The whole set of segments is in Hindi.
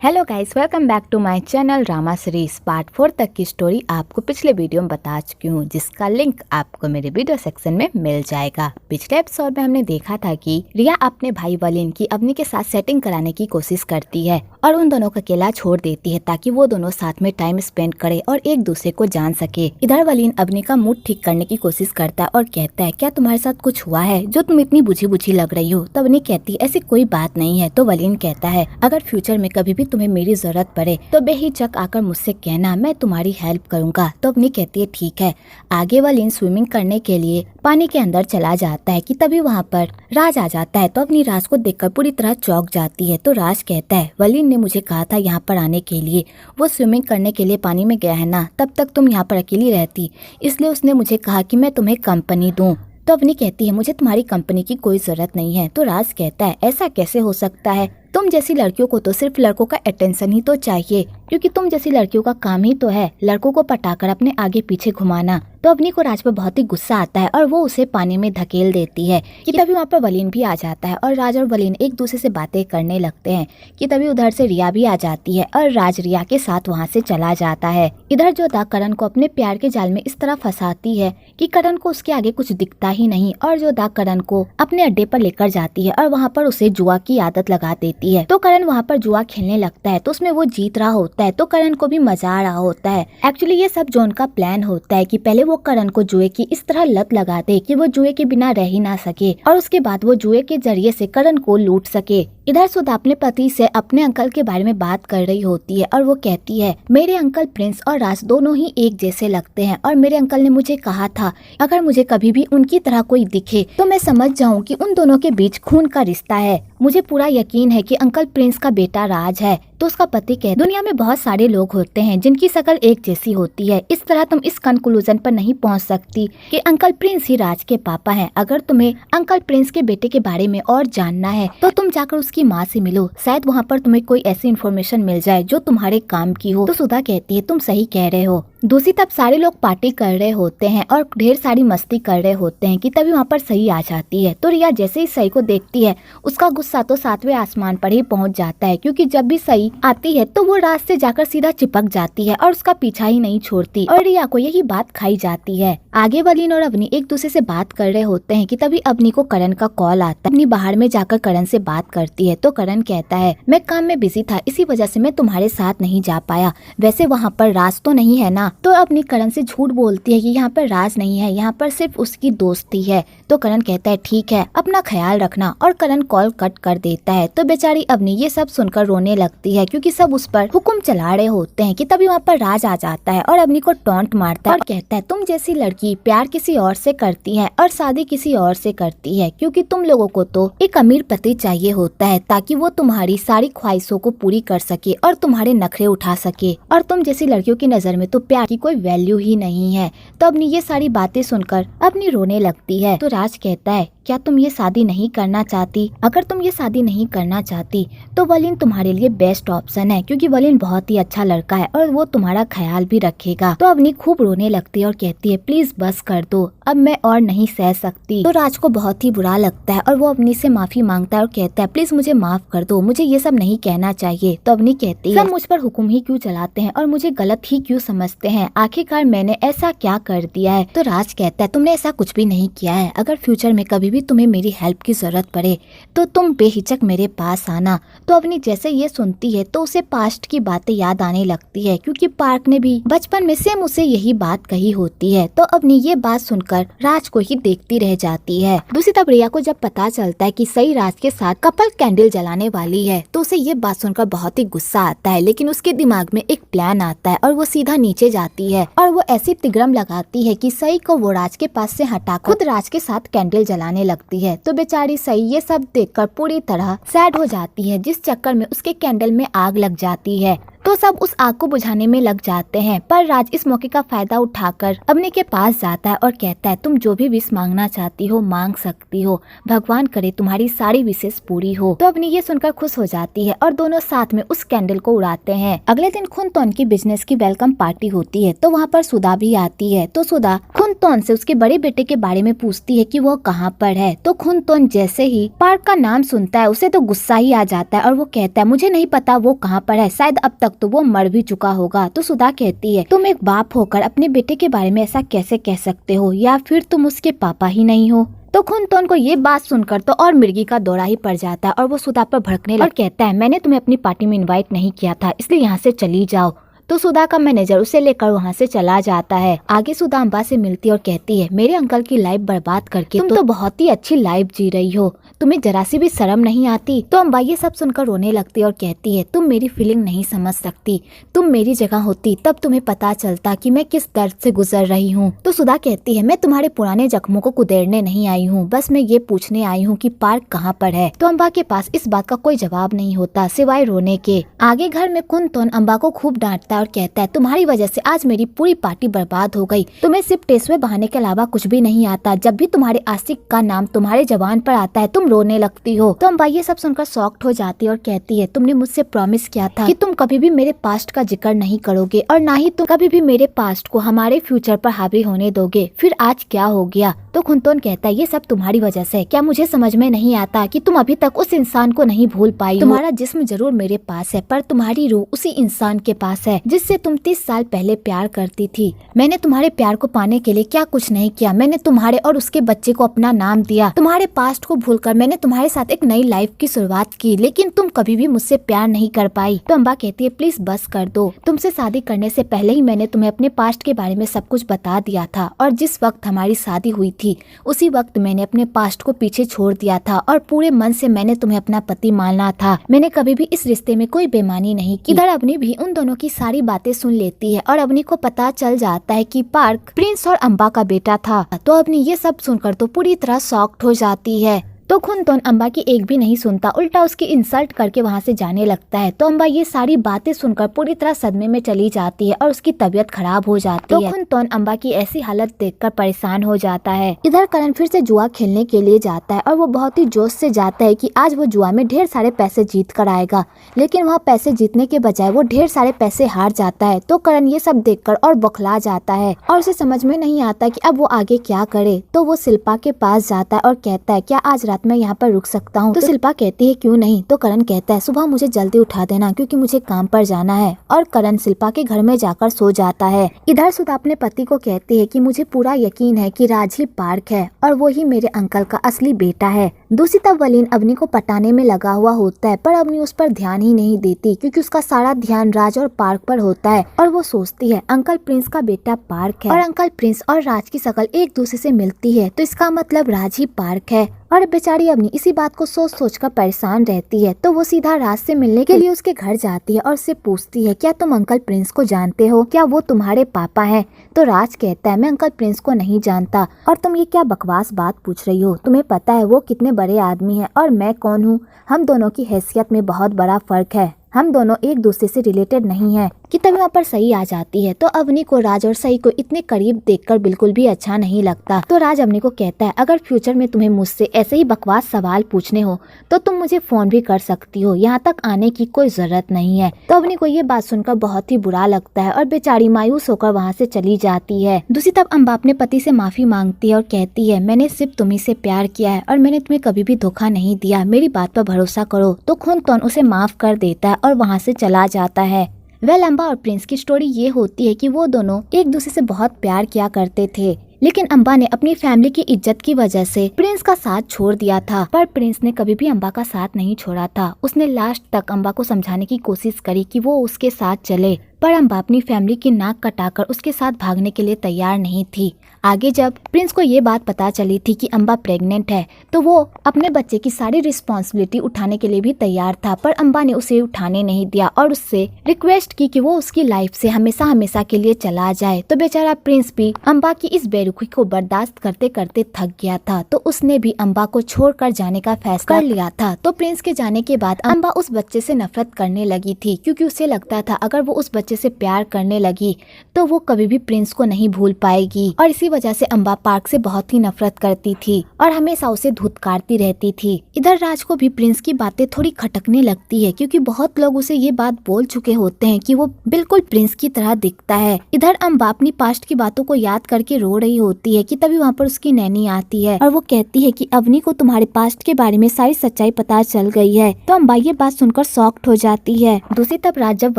Hello guys, welcome back to my channel Rama series. Part 4 तक की स्टोरी आपको पिछले वीडियो में बता चुकी हूँ, जिसका लिंक आपको मेरे वीडियो सेक्शन में मिल जाएगा। पिछले एपिसोड में हमने देखा था कि रिया अपने भाई वलीन की अवनी के साथ सेटिंग कराने की कोशिश करती है और उन दोनों को अकेला छोड़ देती है ताकि वो दोनों साथ में टाइम स्पेंड करे और एक दूसरे को जान सके। इधर वलीन अवनी का मूड ठीक करने की कोशिश करता है और कहता है, क्या तुम्हारे साथ कुछ हुआ है जो तुम इतनी बुझी बुझी लग रही हो? तो अवनी कहती है, ऐसी कोई बात नहीं है। तो वलीन कहता है, अगर फ्यूचर में कभी भी तुम्हें मेरी जरूरत पड़े तो बेहिचक आकर मुझसे कहना, मैं तुम्हारी हेल्प करूंगा। तो अवनी कहती है, ठीक है। आगे वलीन स्विमिंग करने के लिए पानी के अंदर चला जाता है कि तभी वहाँ पर राज आ जाता है। तो अपनी राज को देखकर पूरी तरह चौंक जाती है। तो राज कहता है, वलीन ने मुझे कहा था यहाँ पर आने के लिए, वो स्विमिंग करने के लिए पानी में गया है ना, तब तक तुम यहाँ पर अकेली रहती, इसलिए उसने मुझे कहा कि मैं तुम्हें कंपनी दूं। तो अवनी कहती है, मुझे तुम्हारी कंपनी की कोई जरूरत नहीं है। तो राज कहता है, ऐसा कैसे हो सकता है? तुम जैसी लड़कियों को तो सिर्फ लड़कों का अटेंशन ही तो चाहिए, क्योंकि तुम जैसी लड़कियों का काम ही तो है लड़कों को पटाकर अपने आगे पीछे घुमाना। तो अवनी को राज पर बहुत ही गुस्सा आता है और वो उसे पानी में धकेल देती है कि तभी वहाँ पर वलीन भी आ जाता है और राज और वलीन एक दूसरे से बातें करने लगते हैं कि तभी उधर से रिया भी आ जाती है और राज रिया के साथ वहाँ से चला जाता है। इधर जोधा करण को अपने प्यार के जाल में इस तरह फंसाती है कि करण को उसके आगे कुछ दिखता ही नहीं और जोधा करण को अपने अड्डे पर लेकर जाती है और वहाँ पर उसे जुआ की आदत लगा देती है। तो करण वहाँ पर जुआ खेलने लगता है तो उसमें वो जीत रहा होता है तो करण को भी मजा आ रहा होता है। एक्चुअली ये सब जॉन का प्लान होता है कि पहले वो करण को जुए की इस तरह लत लगा दे कि वो जुए के बिना रह ही ना सके और उसके बाद वो जुए के जरिए से करण को लूट सके। इधर सुधा अपने पति से अपने अंकल के बारे में बात कर रही होती है और वो कहती है, मेरे अंकल प्रिंस और राज दोनों ही एक जैसे लगते हैं और मेरे अंकल ने मुझे कहा था अगर मुझे कभी भी उनकी तरह कोई दिखे तो मैं समझ जाऊं कि उन दोनों के बीच खून का रिश्ता है। मुझे पूरा यकीन है कि अंकल प्रिंस का बेटा राज है। तो उसका पति कहता है, दुनिया में बहुत सारे लोग होते हैं जिनकी शक्ल एक जैसी होती है, इस तरह तुम इस कंक्लूजन पर नहीं पहुंच सकती कि अंकल प्रिंस ही राज के पापा हैं। अगर तुम्हें अंकल प्रिंस के बेटे के बारे में और जानना है तो तुम जाकर उसकी माँ से मिलो, शायद वहाँ पर तुम्हें कोई ऐसी इन्फॉर्मेशन मिल जाए जो तुम्हारे काम की हो। तो सुधा कहती है, तुम सही कह रहे हो। दूसरी तरफ सारे लोग पार्टी कर रहे होते हैं और ढेर सारी मस्ती कर रहे होते हैं कि तभी वहाँ पर सही आ जाती है। तो रिया जैसे ही सही को देखती है उसका गुस्सा तो 7वें आसमान पर ही पहुँच जाता है, क्योंकि जब भी सही आती है तो वो राज से जाकर सीधा चिपक जाती है और उसका पीछा ही नहीं छोड़ती और रिया को यही बात खाई जाती है। आगे वलीन और अवनी एक दूसरे से बात कर रहे होते हैं कि तभी अवनी को करण का कॉल आता है। अवनी बाहर में जाकर करण से बात करती है तो करण कहता है, मैं काम में बिजी था, इसी वजह से मैं तुम्हारे साथ नहीं जा पाया। वैसे वहाँ पर राज तो नहीं है ना? तो अवनी करण से झूठ बोलती है कि यहाँ पर राज नहीं है, यहाँ पर सिर्फ उसकी दोस्ती है। तो करण कहता है, ठीक है, अपना ख्याल रखना, और करण कॉल कट कर देता है। तो बेचारी अवनी ये सब सुनकर रोने लगती है क्योंकि सब उस पर हुक्म चला रहे होते हैं कि तभी वहाँ पर राज आ जाता है और अवनी को टॉन्ट मारता है और कहता है, तुम जैसी लड़की प्यार किसी और से करती है और शादी किसी और से करती है, क्योंकि तुम लोगों को तो एक अमीर पति चाहिए होता है ताकि वो तुम्हारी सारी ख्वाहिशों को पूरी कर सके और तुम्हारे नखरे उठा सके, और तुम जैसी लड़कियों की नजर में तो प्यार की कोई वैल्यू ही नहीं है। तो अपनी ये सारी बातें सुनकर अपनी रोने लगती है। तो राज कहता है, क्या तुम ये शादी नहीं करना चाहती? अगर तुम ये शादी नहीं करना चाहती तो वलीन तुम्हारे लिए बेस्ट ऑप्शन है, क्योंकि वलीन बहुत ही अच्छा लड़का है और वो तुम्हारा ख्याल भी रखेगा। तो अवनी खूब रोने लगती है और कहती है, प्लीज बस कर दो, अब मैं और नहीं सह सकती। तो राज को बहुत ही बुरा लगता है और वो अवनी से माफी मांगता है और कहता है, प्लीज मुझे माफ कर दो, मुझे ये सब नहीं कहना चाहिए। तो अवनी कहती है, सब मुझ पर हुक्म ही क्यों चलाते हैं और मुझे गलत ही क्यों समझते हैं? आखिरकार मैंने ऐसा क्या कर दिया है? तो राज कहता है, तुमने ऐसा कुछ भी नहीं किया है। अगर फ्यूचर में कभी भी तुम्हें मेरी हेल्प की जरूरत पड़े तो तुम बेहिचक मेरे पास आना। तो अवनी जैसे ये सुनती है तो उसे पास्ट की बातें याद आने लगती है, क्योंकि पार्क ने भी बचपन में सेम उसे यही बात कही होती है। तो अवनी ये बात सुनकर राज को ही देखती रह जाती है। दूसरी तरफ रिया को जब पता चलता है कि सही राज के साथ कपल कैंडल जलाने वाली है तो उसे ये बात सुनकर बहुत ही गुस्सा आता है, लेकिन उसके दिमाग में एक प्लान आता है और वो सीधा नीचे जाती है और वो ऐसी तिग्रम लगाती है कि सही को वो राज के पास से हटा खुद राज के साथ कैंडल जलाने लगती है। तो बेचारी सही ये सब देखकर पूरी तरह सैड हो जाती है, जिस चक्कर में उसके कैंडल में आग लग जाती है। तो सब उस आग को बुझाने में लग जाते हैं। पर राज इस मौके का फायदा उठाकर अवनी के पास जाता है और कहता है तुम जो भी विश मांगना चाहती हो मांग सकती हो, भगवान करे तुम्हारी सारी विशेष पूरी हो। तो अवनी ये सुनकर खुश हो जाती है और दोनों साथ में उस कैंडल को उड़ाते हैं। अगले दिन खुनतोन की बिजनेस की वेलकम पार्टी होती है तो वहाँ पर सुधा भी आती है। तो सुधा खुनतोन से उसके बड़े बेटे के बारे में पूछती है कि वो कहाँ पर है। तो खुनतोन जैसे ही पार्क का नाम सुनता है उसे तो गुस्सा ही आ जाता है और वो कहता है मुझे नहीं पता वो कहाँ पर है, शायद अब तक तो वो मर भी चुका होगा। तो सुधा कहती है तुम एक बाप होकर अपने बेटे के बारे में ऐसा कैसे कह सकते हो, या फिर तुम उसके पापा ही नहीं हो। तो खुनतोन को ये बात सुनकर तो और मिर्गी का दौरा ही पड़ जाता है और वो सुधा पर भड़कने और कहता है मैंने तुम्हें अपनी पार्टी में इनवाइट नहीं किया था, इसलिए यहाँ से चली जाओ। तो सुधा का मैनेजर उसे लेकर वहाँ से चला जाता है। आगे सुधा अम्बा से मिलती है और कहती है मेरे अंकल की लाइफ बर्बाद करके तुम तो बहुत ही अच्छी लाइफ जी रही हो, तुम्हें जरा सी भी शर्म नहीं आती। तो अम्बा ये सब सुनकर रोने लगती है और कहती है तुम मेरी फीलिंग नहीं समझ सकती, तुम मेरी जगह होती तब तुम्हें पता चलता कि मैं किस दर्द से गुजर रही हूँ। तो सुधा कहती है मैं तुम्हारे पुराने जख्मों को कुदेरने नहीं आई हूँ, बस मैं ये पूछने आई हूँ कि पार्क कहाँ पर है। तो अम्बा के पास इस बात का कोई जवाब नहीं होता सिवाय रोने के। आगे घर में खुनतोन अम्बा को खूब डांटता है और कहता है तुम्हारी वजह से आज मेरी पूरी पार्टी बर्बाद हो गई, तुम्हें सिर्फ टेसवे बहाने के अलावा कुछ भी नहीं आता, जब भी तुम्हारे आशिक का नाम तुम्हारे जबान पर आता है तुम रोने लगती हो। तो अम्बा ये सब सुनकर शॉक्ड हो जाती है और कहती है तुमने मुझसे प्रॉमिस किया था कि तुम कभी भी मेरे पास्ट का जिक्र नहीं करोगे और ना ही तुम कभी भी मेरे पास्ट को हमारे फ्यूचर पर हावी होने दोगे, फिर आज क्या हो गया। तो खुनतोन कहता है ये सब तुम्हारी वजह से, क्या मुझे समझ में नहीं आता कि तुम अभी तक उस इंसान को नहीं भूल पाई। तुम्हारा जिस्म जरूर मेरे पास है पर तुम्हारी रूह उसी इंसान के पास है जिससे तुम 30 साल पहले प्यार करती थी। मैंने तुम्हारे प्यार को पाने के लिए क्या कुछ नहीं किया, मैंने तुम्हारे और उसके बच्चे को अपना नाम दिया, तुम्हारे पास्ट को भूलकर मैंने तुम्हारे साथ एक नई लाइफ की शुरुआत की, लेकिन तुम कभी भी मुझसे प्यार नहीं कर पाई। तो अम्बा कहती है प्लीज बस कर दो, तुमसे शादी करने से पहले ही मैंने तुम्हें अपने पास्ट के बारे में सब कुछ बता दिया था और जिस वक्त हमारी शादी हुई थी उसी वक्त मैंने अपने पास्ट को पीछे छोड़ दिया था और पूरे मन से मैंने तुम्हें अपना पति माना था, मैंने कभी भी इस रिश्ते में कोई बेईमानी नहीं की। इधर अवनी भी उन दोनों की सारी बातें सुन लेती है और अवनी को पता चल जाता है कि पार्क प्रिंस और अम्बा का बेटा था। तो अवनी ये सब सुनकर तो पूरी तरह शॉक्ड हो जाती है। तो खुनतोन अम्बा की एक भी नहीं सुनता, उल्टा उसकी इंसल्ट करके वहाँ से जाने लगता है। तो अम्बा ये सारी बातें सुनकर पूरी तरह सदमे में चली जाती है और उसकी तबीयत खराब हो जाती है। तो खुनतोन अम्बा की ऐसी हालत देखकर परेशान हो जाता है। इधर करण फिर से जुआ खेलने के लिए जाता है और वो बहुत ही जोश से जाता है कि आज वो जुआ में ढेर सारे पैसे जीत कर आएगा, लेकिन वहाँ पैसे जीतने के बजाय वो ढेर सारे पैसे हार जाता है। तो करण ये सब देखकर और बौखला जाता है और उसे समझ में नहीं आता कि अब वो आगे क्या करे। तो वो शिल्पा के पास जाता है और कहता है क्या आज रात मैं यहाँ पर रुक सकता हूँ। तो शिल्पा कहती है क्यों नहीं। तो करण कहता है सुबह मुझे जल्दी उठा देना क्योंकि मुझे काम पर जाना है। और करण शिल्पा के घर में जाकर सो जाता है। इधर सुधा अपने पति को कहती है कि मुझे पूरा यकीन है कि राज ही पार्क है और वो ही मेरे अंकल का असली बेटा है। दूसरी तरफ वलीन अवनी को पटाने में लगा हुआ होता है पर अवनी उस पर ध्यान ही नहीं देती क्योंकि उसका सारा ध्यान राज और पार्क पर होता है और वो सोचती है अंकल प्रिंस का बेटा पार्क है और अंकल प्रिंस और राज की शक्ल एक दूसरे से मिलती है तो इसका मतलब राज ही पार्क है। और बेचारी अवनी इसी बात को सोच सोच कर परेशान रहती है। तो वो सीधा राज से मिलने के लिए उसके घर जाती है और उससे पूछती है क्या तुम अंकल प्रिंस को जानते हो, क्या वो तुम्हारे पापा हैं। तो राज कहता है मैं अंकल प्रिंस को नहीं जानता और तुम ये क्या बकवास बात पूछ रही हो, तुम्हें पता है वो कितने बड़े आदमी है और मैं कौन हूँ, हम दोनों की हैसियत में बहुत बड़ा फर्क है, हम दोनों एक दूसरे से रिलेटेड नहीं है। कि तभी वहाँ पर सही आ जाती है। तो अवनी को राज और सही को इतने करीब देखकर बिल्कुल भी अच्छा नहीं लगता। तो राज अवनी को कहता है अगर फ्यूचर में तुम्हें मुझसे ऐसे ही बकवास सवाल पूछने हो तो तुम मुझे फोन भी कर सकती हो, यहाँ तक आने की कोई जरूरत नहीं है। तो अवनी को ये बात सुनकर बहुत ही बुरा लगता है और बेचारी मायूस होकर वहाँ से चली जाती है। दूसरी तरफ अम्बा अपने पति से माफी मांगती है और कहती है मैंने सिर्फ तुम्ही से प्यार किया है और मैंने तुम्हें कभी भी धोखा नहीं दिया, मेरी बात पर भरोसा करो। तो खुनतोन उसे माफ कर देता है और वहाँ से चला जाता है। अम्बा और प्रिंस की स्टोरी ये होती है कि वो दोनों एक दूसरे से बहुत प्यार किया करते थे, लेकिन अम्बा ने अपनी फैमिली की इज्जत की वजह से प्रिंस का साथ छोड़ दिया था। पर प्रिंस ने कभी भी अम्बा का साथ नहीं छोड़ा था। उसने लास्ट तक अम्बा को समझाने की कोशिश करी कि वो उसके साथ चले, पर अम्बा अपनी फैमिली की नाक कटाकर उसके साथ भागने के लिए तैयार नहीं थी। आगे जब प्रिंस को ये बात पता चली थी कि अम्बा प्रेग्नेंट है तो वो अपने बच्चे की सारी रिस्पॉन्सिबिलिटी उठाने के लिए भी तैयार था, पर अम्बा ने उसे उठाने नहीं दिया और उससे रिक्वेस्ट की कि वो उसकी लाइफ से हमेशा हमेशा के लिए चला जाए। तो बेचारा प्रिंस भी अम्बा की इस बेरुखी को बर्दाश्त करते करते थक गया था, तो उसने भी अम्बा को छोड़कर जाने का फैसला कर लिया था। तो प्रिंस के जाने के बाद अम्बा उस बच्चे से नफरत करने लगी थी, क्योंकि उसे लगता था अगर वो उस बच्चे से प्यार करने लगी तो वो कभी भी प्रिंस को नहीं भूल पाएगी। और इसी वजह से अम्बा पार्क से बहुत ही नफरत करती थी और हमेशा उसे धुतकारती रहती थी। इधर राज को भी प्रिंस की बातें थोड़ी खटकने लगती है, क्योंकि बहुत लोग उसे ये बात बोल चुके होते हैं कि वो बिल्कुल प्रिंस की तरह दिखता है। इधर अम्बा अपनी पास्ट की बातों को याद करके रो रही होती है कि तभी वहाँ पर उसकी नैनी आती है और वो कहती है कि अवनी को तुम्हारे पास्ट के बारे में सारी सच्चाई पता चल गई है। तो अम्बा ये बात सुनकर शॉक्ड हो जाती है। दूसरी तरफ राज जब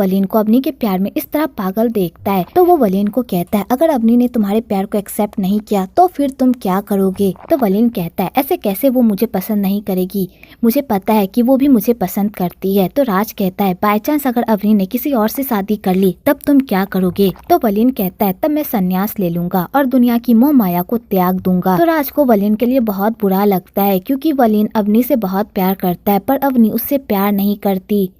वलीन को अवनी के प्यार में इस तरह पागल देखता है तो वो वलीन को कहता है अगर अवनी ने तुम्हारे प्यार को एक्सेप्ट नहीं किया तो फिर तुम क्या करोगे। तो वलीन कहता है ऐसे कैसे वो मुझे पसंद नहीं करेगी, मुझे पता है कि वो भी मुझे पसंद करती है। तो राज कहता है बाय चांस अगर अवनी ने किसी और से शादी कर ली तब तुम क्या करोगे। तो वलीन कहता है तब मैं संन्यास ले लूंगा और दुनिया की मोह माया को त्याग दूंगा। तो राज को वलीन के लिए बहुत बुरा लगता है, क्योंकि वलीन अवनी से बहुत प्यार करता है पर अवनी उससे प्यार नहीं करती।